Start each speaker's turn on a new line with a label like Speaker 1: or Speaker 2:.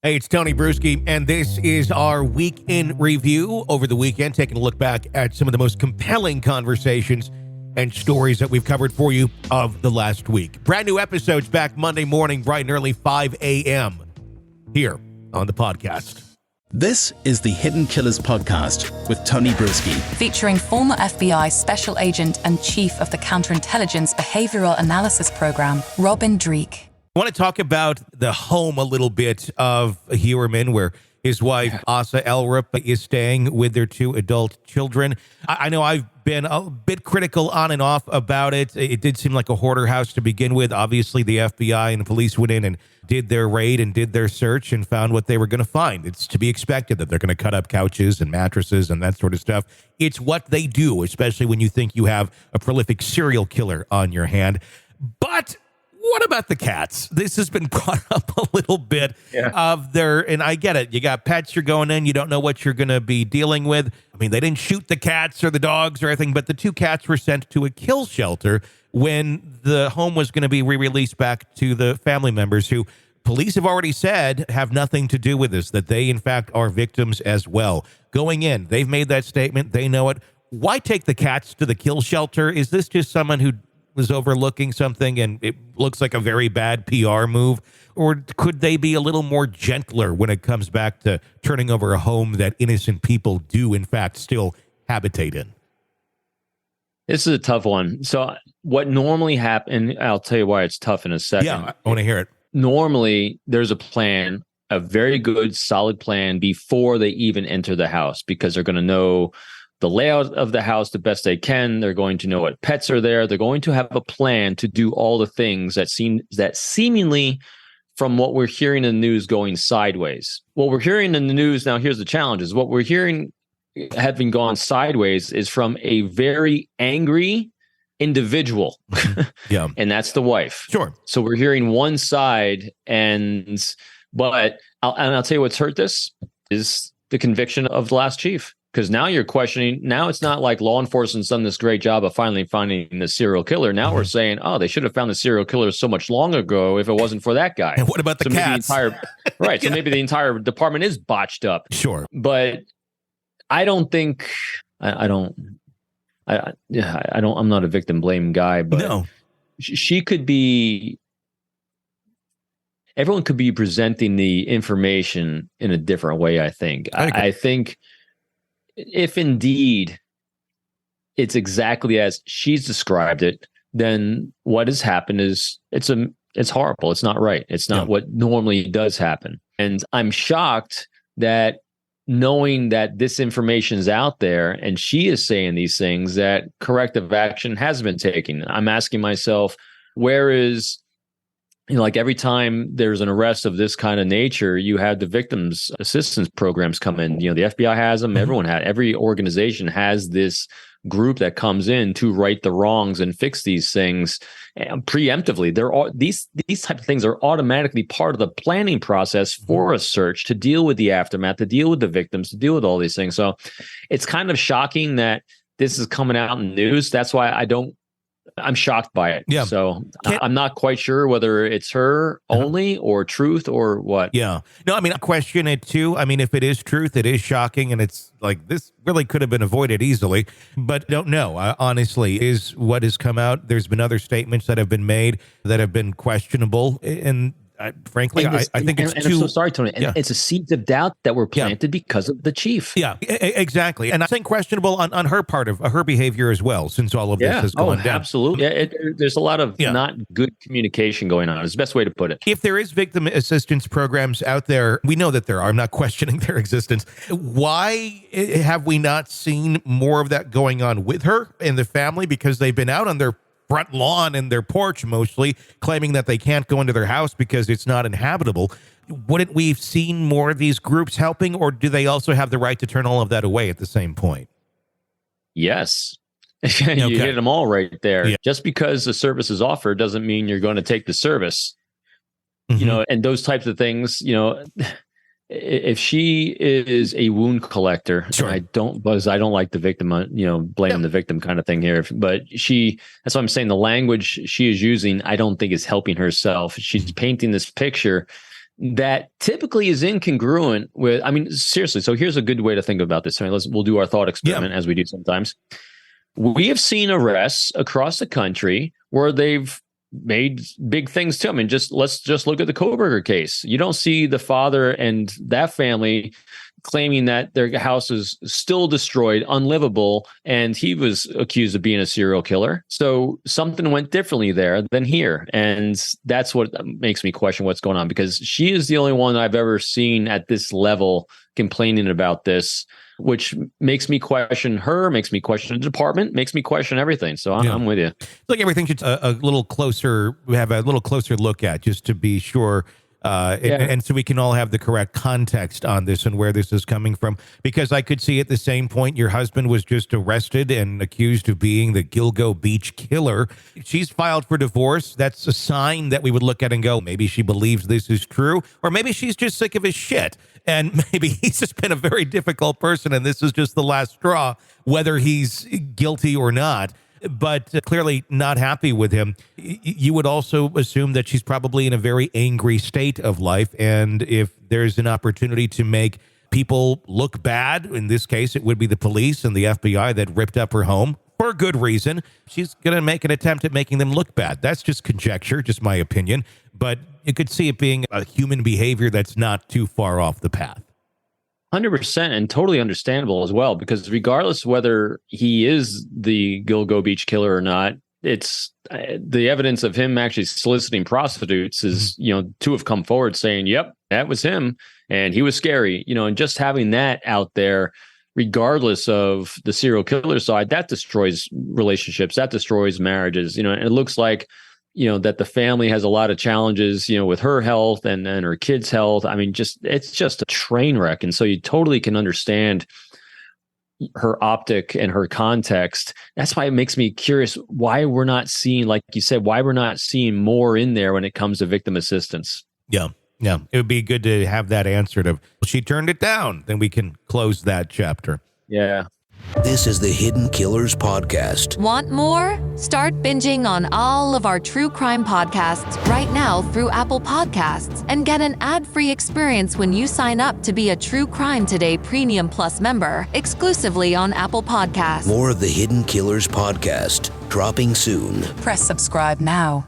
Speaker 1: Hey, it's Tony Brueski, and this is our week in review over the weekend, taking a look back at some of the most compelling conversations and stories that we've covered for you of the last week. Brand new episodes back Monday morning, bright and early, 5 a.m. here on the podcast.
Speaker 2: This is the Hidden Killers podcast with Tony Brueski.
Speaker 3: Featuring former FBI Special Agent and Chief of the Counterintelligence Behavioral Analysis Program, Robin Dreeke.
Speaker 1: I want to talk about the home a little bit of Heuermann, where his wife, Asa Elrup, is staying with their two adult children. I know I've been a bit critical on and off about it. It did seem like a hoarder house to begin with. Obviously, the FBI and the police went in and did their raid and did their search and found what they were going to find. It's to be expected that they're going to cut up couches and mattresses and that sort of stuff. It's what they do, especially when you think you have a prolific serial killer on your hand. But what about the cats? This has been brought up a little bit of their, and I get it. You got pets, you're going in, you don't know what you're going to be dealing with. I mean, they didn't shoot the cats or the dogs or anything, but the two cats were sent to a kill shelter when the home was going to be re-released back to the family members who police have already said have nothing to do with this, that they, in fact, are victims as well. Going in, they've made that statement. They know it. Why take the cats to the kill shelter? Is this just someone who was overlooking something and it looks like a very bad PR move? Or could they be a little more gentler when it comes back to turning over a home that innocent people do, in fact, still habitate in?
Speaker 4: This is a tough one. So what normally happens, and I'll tell you why it's tough in a second.
Speaker 1: Yeah, I want to hear it.
Speaker 4: Normally, there's a plan, a very good, solid plan before they even enter the house, because they're going to know the layout of the house the best they can. They're going to know what pets are there. They're going to have a plan to do all the things that seemingly, from what we're hearing in the news, going sideways. What we're hearing in the news now, here's the challenge, is what we're hearing having gone sideways is from a very angry individual.
Speaker 1: Yeah.
Speaker 4: And that's the wife.
Speaker 1: Sure.
Speaker 4: So we're hearing one side, but I'll tell you what's hurt this is the conviction of the last chief. Because now you're questioning, now it's not like law enforcement's done this great job of finally finding the serial killer. Now we're saying, oh, they should have found the serial killer so much long ago if it wasn't for that guy.
Speaker 1: And what about the cats?
Speaker 4: Right. So maybe the entire department is botched up.
Speaker 1: Sure.
Speaker 4: But I don't think, I'm not a victim blame guy, but
Speaker 1: no.
Speaker 4: She could be, everyone could be presenting the information in a different way, I think. I think if indeed it's exactly as she's described it, then what has happened is it's horrible. It's not right. It's not what normally does happen. And I'm shocked that, knowing that this information is out there and she is saying these things, that corrective action has been taken. I'm asking myself, where is, like every time there's an arrest of this kind of nature, you have the victims assistance programs come in. The FBI has them. Every organization has this group that comes in to right the wrongs and fix these things preemptively. These type of things are automatically part of the planning process for a search, to deal with the aftermath, to deal with the victims, to deal with all these things. So it's kind of shocking that this is coming out in the news. That's why I'm shocked by it. Yeah. So I'm not quite sure whether it's her only or truth or what.
Speaker 1: Yeah. No, I mean, I question it too. I mean, if it is truth, it is shocking. And it's like, this really could have been avoided easily, but don't know. Honestly, is what has come out. There's been other statements that have been made that have been questionable. And frankly, I think it's too.
Speaker 4: I'm so sorry, Tony. And it's a seeds of doubt that were planted because of the chief.
Speaker 1: Yeah, exactly. And I think questionable on her part of her behavior as well, since all of this has gone down.
Speaker 4: Absolutely. Yeah, there's a lot of not good communication going on. Is the best way to put it.
Speaker 1: If there is victim assistance programs out there, we know that there are. I'm not questioning their existence. Why have we not seen more of that going on with her and the family? Because they've been out on their front lawn and their porch mostly, claiming that they can't go into their house because it's not inhabitable. Wouldn't we have seen more of these groups helping, or do they also have the right to turn all of that away at the same point?
Speaker 4: Yes. You hit them all right there.
Speaker 1: Yeah.
Speaker 4: Just because the service is offered doesn't mean you're going to take the service. And those types of things, if she is a wound collector,
Speaker 1: sure.
Speaker 4: I don't like the victim, blaming the victim kind of thing here. But that's what I'm saying. The language she is using, I don't think is helping herself. She's painting this picture that typically is incongruent with, I mean, seriously. So here's a good way to think about this. I mean, we'll do our thought experiment as we do sometimes. We have seen arrests across the country where they've made big things too. I mean, let's just look at the Koberger case. You don't see the father and that family claiming that their house is still destroyed, unlivable, and he was accused of being a serial killer. So something went differently there than here. And that's what makes me question what's going on, because she is the only one I've ever seen at this level complaining about this, which makes me question her, makes me question the department, makes me question everything. So I'm with you.
Speaker 1: Like everything should a little closer, have a little closer look at, just to be sure. And so we can all have the correct context on this and where this is coming from, because I could see at the same point your husband was just arrested and accused of being the Gilgo Beach killer. She's filed for divorce. That's a sign that we would look at and go, maybe she believes this is true, or maybe she's just sick of his shit. And maybe he's just been a very difficult person and this is just the last straw, whether he's guilty or not. But clearly not happy with him. You would also assume that she's probably in a very angry state of life. And if there's an opportunity to make people look bad, in this case, it would be the police and the FBI that ripped up her home for a good reason, she's going to make an attempt at making them look bad. That's just conjecture, just my opinion. But you could see it being a human behavior that's not too far off the path.
Speaker 4: 100%, and totally understandable as well, because regardless whether he is the Gilgo Beach killer or not, it's the evidence of him actually soliciting prostitutes is, to have come forward saying, yep, that was him. And he was scary, and just having that out there, regardless of the serial killer side, that destroys relationships, that destroys marriages, and it looks like, that the family has a lot of challenges, with her health and her kids' health. I mean, it's just a train wreck. And so you totally can understand her optic and her context. That's why it makes me curious why we're not seeing, like you said, why we're not seeing more in there when it comes to victim assistance.
Speaker 1: Yeah. It would be good to have that answered of, well, she turned it down. Then we can close that chapter.
Speaker 4: Yeah.
Speaker 5: This is the Hidden Killers Podcast.
Speaker 6: Want more? Start binging on all of our true crime podcasts right now through Apple Podcasts and get an ad-free experience when you sign up to be a True Crime Today Premium Plus member exclusively on Apple Podcasts.
Speaker 5: More of the Hidden Killers Podcast, dropping soon.
Speaker 3: Press subscribe now.